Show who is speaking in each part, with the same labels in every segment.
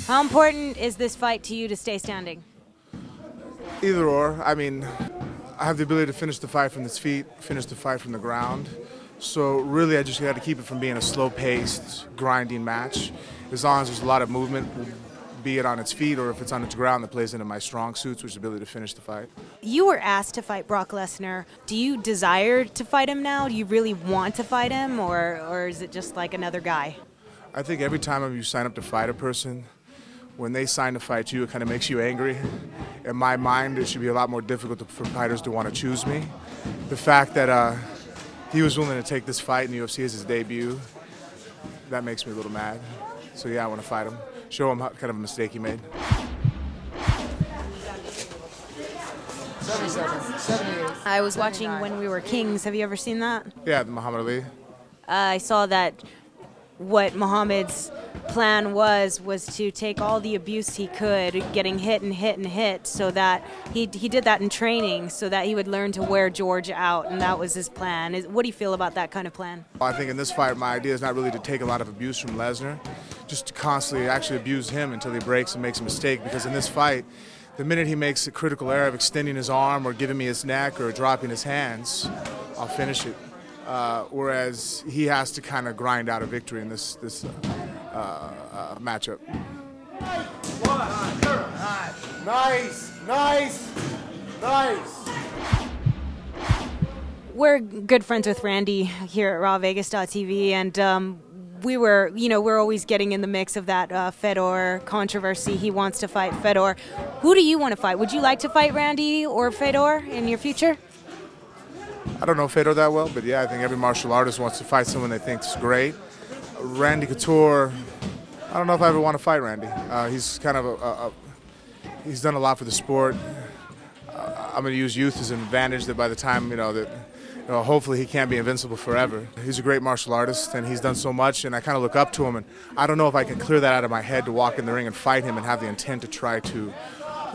Speaker 1: How important is this fight to you to stay standing?
Speaker 2: Either or. I mean, I have the ability to finish the fight from his feet, finish the fight from the ground. So really, I just got to keep it from being a slow-paced, grinding match. As long as there's a lot of movement, be it on its feet or if it's on its ground, that plays into my strong suits, which is the ability to finish the fight.
Speaker 1: You were asked to fight Brock Lesnar. Do you desire to fight him now? Do you really want to fight him, or is it just like another guy?
Speaker 2: I think every time you sign up to fight a person, when they sign to fight you, it kind of makes you angry. In my mind, it should be a lot more difficult for fighters to want to choose me. The fact that he was willing to take this fight in the UFC as his debut, that makes me a little mad. So yeah, I want to fight him, show him kind of a mistake he made.
Speaker 3: 78.
Speaker 1: I was watching When We Were Kings. Have you ever seen that?
Speaker 2: Yeah, Muhammad Ali.
Speaker 1: I saw that what Muhammad's plan was to take all the abuse he could, getting hit and hit and hit, so that he did that in training so that he would learn to wear George out, and that was his plan. What do you feel about that kind of plan?
Speaker 2: I think in this fight, my idea is not really to take a lot of abuse from Lesnar, just to constantly actually abuse him until he breaks and makes a mistake, because in this fight, the minute he makes a critical error of extending his arm or giving me his neck or dropping his hands, I'll finish it. Whereas he has to kind of grind out a victory in this matchup. Nice.
Speaker 1: We're good friends with Randy here at RawVegas.tv, and we're always getting in the mix of that Fedor controversy. He wants to fight Fedor. Who do you want to fight? Would you like to fight Randy or Fedor in your future?
Speaker 2: I don't know Fedor that well, but yeah, I think every martial artist wants to fight someone they think is great. Randy Couture, I don't know if I ever want to fight Randy. He's kind of he's done a lot for the sport. I'm going to use youth as an advantage that by the time, hopefully he can't be invincible forever. He's a great martial artist, and he's done so much, and I kind of look up to him, and I don't know if I can clear that out of my head to walk in the ring and fight him and have the intent to try to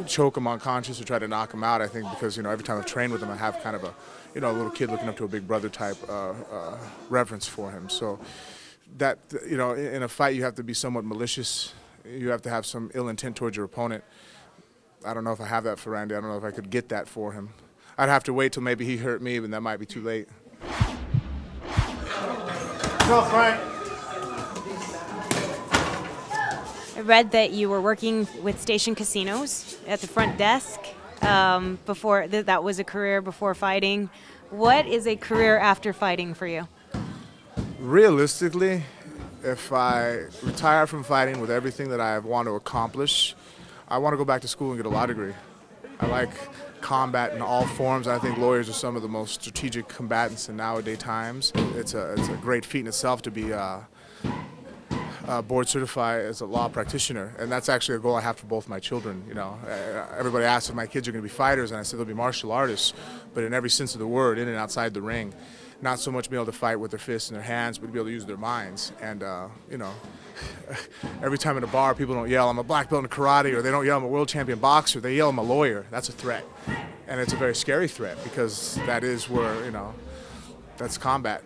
Speaker 2: choke him unconscious or try to knock him out. I think because, every time I've trained with him, I have kind of a little kid looking up to a big brother type reverence for him. So that, in a fight you have to be somewhat malicious. You have to have some ill intent towards your opponent. I don't know if I have that for Randy. I don't know if I could get that for him. I'd have to wait till maybe he hurt me, but that might be too late.
Speaker 3: Go, Frank.
Speaker 1: I read that you were working with Station Casinos at the front desk before. That was a career before fighting. What is a career after fighting for you?
Speaker 2: Realistically, if I retire from fighting with everything that I want to accomplish, I want to go back to school and get a law degree. I like combat in all forms. I think lawyers are some of the most strategic combatants in nowadays times. It's a great feat in itself to be board certified as a law practitioner, and that's actually a goal I have for both my children. Everybody asks if my kids are going to be fighters, and I said they'll be martial artists, but in every sense of the word, in and outside the ring. Not so much be able to fight with their fists and their hands, but to be able to use their minds. And every time in a bar, people don't yell, "I'm a black belt in karate," or they don't yell, "I'm a world champion boxer." They yell, "I'm a lawyer." That's a threat, and it's a very scary threat because that is where that's combat.